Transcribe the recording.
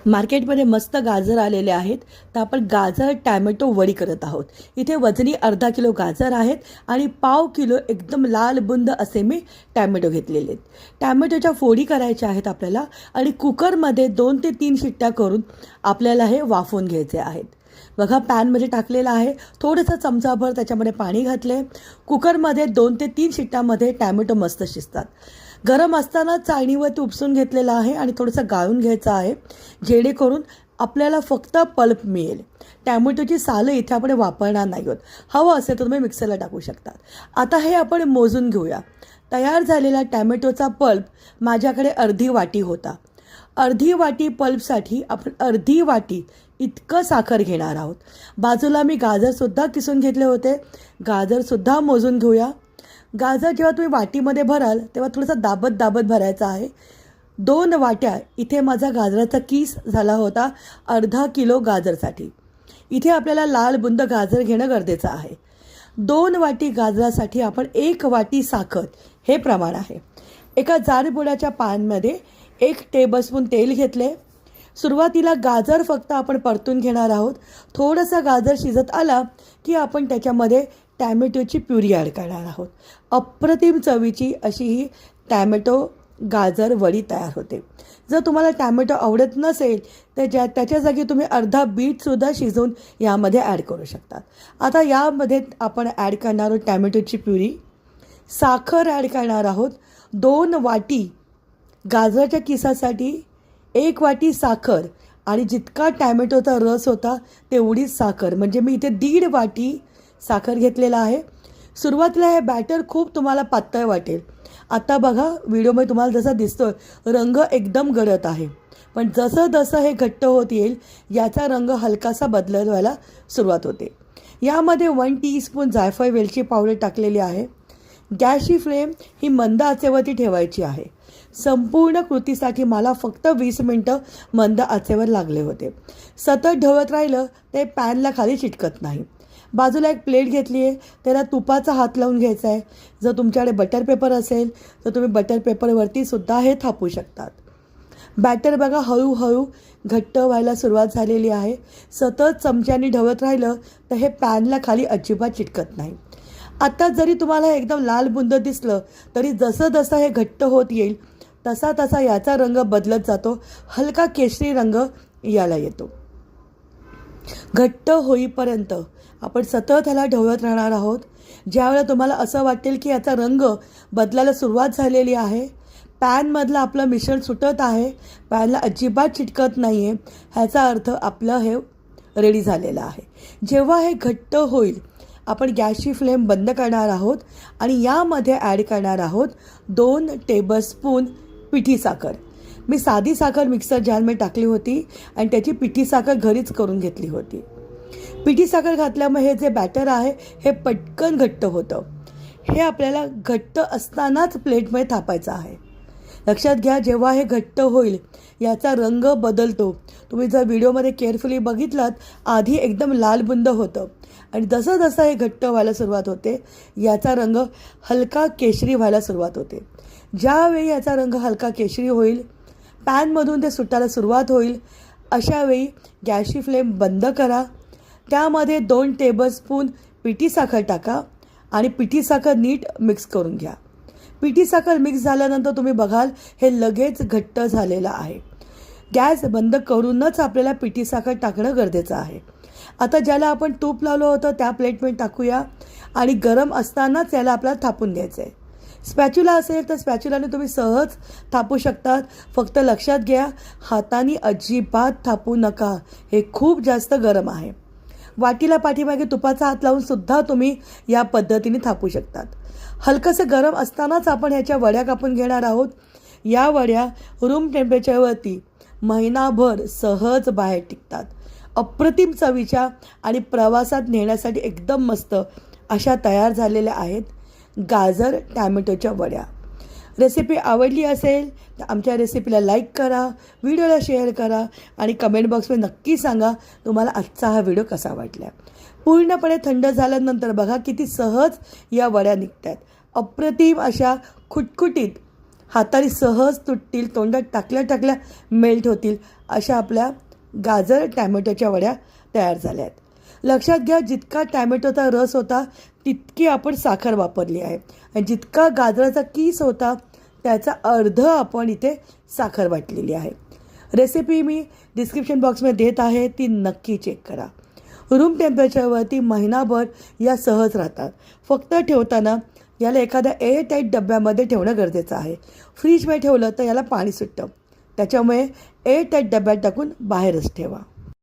मार्केटमध्ये मस्त गाजर आलेले आहेत, तर आपण गाजर टॅमॅटो वडी करत आहोत। इथे वजनी अर्धा किलो गाजर आहेत आणि पाव किलो एकदम लाल बुंद असे मी टॅमॅटो घेतलेले आहेत। टॅमॅटोच्या फोडी करायच्या आहेत आपल्याला आणि कुकरमध्ये 2 ते 3 शिट्ट्या करून आपल्याला हे वाफवून घ्यायचे आहेत। बघा पॅनमध्ये टाकलेला आहे, थोडंसं चमचाभर त्याच्यामध्ये पाणी घातले। कुकरमध्ये 2 ते 3 शिट्ट्यामध्ये टॅमॅटो मस्त शिजतात। गरम असताना चाळणीवरती उपसून घेतलेला आहे आणि थोडंसं गाळून घ्यायचं आहे, जेणेकरून आपल्याला फक्त पल्प मिळेल। टॅमॅटोची सालं इथे आपण वापरणार नाही आहोत, हवं असेल तर तुम्ही मिक्सरला टाकू शकता। आता हे आपण मोजून घेऊया। तयार झालेला टॅमॅटोचा पल्प माझ्याकडे अर्धी वाटी होता। अर्धी वाटी पल्पसाठी आपण अर्धी वाटी इतकं साखर घेणार आहोत। बाजूला मी गाजरसुद्धा किसून घेतले होते, गाजरसुद्धा मोजून घेऊया। गाजर जेव्हा तुम्ही वाटीमध्ये भराल तेव्हा थोडंसं दाबत दाबत भरायचं आहे। 2 वाट्या इथे माझा गाजराचा किस झाला होता अर्धा किलो गाजरसाठी। इथे आपल्याला लाल बुंद गाजर घेणं गरजेचं आहे। 2 वाटी गाजरासाठी आपण 1 वाटी साखर हे प्रमाण आहे। एका जाडबुडाच्या पॅनमध्ये 1 टेबलस्पून तेल घेतले। सुरुवातीला गाजर फक्त आपण परतून घेणार आहोत। थोडंसं गाजर शिजत आला की आपण त्याच्यामध्ये टॅमॅटोची प्युरी ॲड करणार आहोत। अप्रतिम चवीची अशी ही टॅमॅटो गाजर वडी तयार होते। जर तुम्हाला टॅमॅटो आवडत नसेल तर त्याच्या जागी तुम्ही अर्धा बीटसुद्धा शिजवून यामध्ये ॲड करू शकतात। आता यामध्ये आपण ॲड करणार आहोत टॅमॅटोची प्युरी, साखर ॲड करणार आहोत। 2 वाटी गाजराच्या किसासाठी 1 वाटी साखर आणि जितका टॅमॅटोचा रस होता तेवढीच साखर, म्हणजे मी इथे 1.5 वाटी साखर घेतलेला आहे। सुरुवातीला हे बॅटर खूप तुम्हाला पातळ वाटेल। आता बघा व्हिडिओमध्ये तुम्हाला जसा दिसतोय रंग एकदम गडद आहे, पण जसं जसं हे घट्ट होत येईल याचा रंग हलकासा बदलत व्हायला सुरुवात होते। यामध्ये 1 टीस्पून जायफळ वेलची पावडर टाकलेली आहे। गॅसची फ्लेम ही मंद आचेवरती ठेवायची आहे। संपूर्ण कृतीसाठी मला फक्त 20 मिनटं मंद आचेवर लागले होते। सतत ढवळत राहिलं ते पॅनला खाली चिटकत नाही। बाजूला एक प्लेट घेतली आहे, त्याला तुपाचा हात लावून घ्यायचा आहे। जर तुमच्याकडे बटर पेपर असेल तर तुम्ही बटर पेपरवरती सुद्धा हे थापू शकतात। बॅटर बघा हळूहळू घट्ट व्हायला सुरुवात झालेली आहे। सतत चमच्याने ढवळत राहिलं तर हे पॅनला खाली अजिबात चिटकत नाही। आता जरी तुम्हाला एकदम लाल बुंद दिसलं तरी जसं जसं हे घट्ट होत येईल तसा तसा याचा रंग बदलत जातो, हलका केशरी रंग याला येतो। घट्ट होईपर्यंत आपण सतत ह्याला ढवळत राहणार आहोत। ज्यावेळेला तुम्हाला असं वाटेल की याचा रंग बदलायला सुरुवात झालेली आहे, पॅनमधलं आपलं मिश्रण सुटत आहे, पॅनला अजिबात चिटकत नाही आहे, ह्याचा अर्थ आपलं हे रेडी झालेलं आहे। जेव्हा हे घट्ट होईल आपण गॅसची फ्लेम बंद करणार आहोत आणि यामध्ये ॲड करणार आहोत 2 टेबलस्पून पिठी साखर। मी साधी साखर मिक्सर जारमध्ये टाकली होती आणि त्याची पिठी साखर घरीच करून घेतली होती। पिठी साखर घातल्यामुळे हे जे बॅटर आहे हे पटकन घट्ट होतं। हे आपल्याला घट्ट असतानाच प्लेटमध्ये थापायचं आहे। लक्षात घ्या, जेव्हा हे घट्ट होईल याचा रंग बदलतो। तुम्ही जर व्हिडिओमध्ये केअरफुली बघितलात आधी एकदम लाल बुंद होतं आणि जसं जसं हे घट्ट व्हायला सुरुवात होते याचा रंग हलका केशरी व्हायला सुरुवात होते। ज्यावेळी याचा रंग हलका केशरी होईल, पॅनमधून ते सुटायला सुरुवात होईल, अशावेळी गॅसची फ्लेम बंद करा। त्यामध्ये 2 टेबलस्पून पिठी साखर टाका आणि पिठी साखर नीट मिक्स करून घ्या। पिठी साखर मिक्स झाल्यानंतर तुम्ही बघाल हे लगेच घट्ट झालेलं आहे। गॅस बंद करूनच आपल्याला पिठी साखर टाकणं गरजेचं आहे। आता ज्याला आपण तूप लावलं होतं त्या प्लेटमध्ये टाकूया आणि गरम असतानाच याला आपल्याला थापून घ्यायचं आहे। स्पॅच्युला असेल तर स्पॅच्युलाने तुम्ही सहज थापू शकतात, फक्त लक्षात घ्या हाताने अजिबात थापू नका, हे खूप जास्त गरम आहे। वाटीला पाठीमागे तुपाचा हात लावून सुद्धा तुम्ही या पद्धतीने थापू शकतात। हलकंसं गरम असतानाच आपण ह्याच्या वड्या कापून घेणार आहोत। या वड्या रूम टेम्परेचरवरती महिनाभर सहज बाहेर टिकतात। अप्रतिम चवीच्या आणि प्रवासात नेण्यासाठी एकदम मस्त अशा तयार झालेल्या आहेत गाजर टॅमॅटोच्या वड्या। रेसिपी आवडली असेल तर आमच्या रेसिपीला लाईक करा, व्हिडिओला शेअर करा आणि कमेंट बॉक्समध्ये नक्की सांगा तुम्हाला आजचा हा व्हिडिओ कसा वाटला। पूर्णपणे थंड झाल्यानंतर बघा किती सहज या वड्या निघतात। अप्रतिम अशा खुटखुटीत हाताने सहज तुटतील, तोंडात टाकल्या मेल्ट होतील अशा आपल्या गाजर टॅमॅटोच्या वड्या तयार झाल्या आहेत. लक्षात घ्या, जितका टॅमॅटोचा रस होता तितकी आपण साखर वापरली आहे आणि जितका गाजराचा किस होता त्याचा अर्ध आपण इथे साखर वाटलेली आहे. रेसिपी मी डिस्क्रिप्शन बॉक्समध्ये देत आहे, ती नक्की चेक करा. रूम टेम्परेचरवरती महिनाभर या सहज राहतात. फक्त ठेवताना याला एखाद्या एअरटाईट डब्यामध्ये ठेवणं गरजेचं आहे. फ्रीजमध्ये ठेवलं तर याला पाणी सुटतं, त्याच्यामुळे एअरटाईट डब्यात टाकून बाहेरच ठेवा.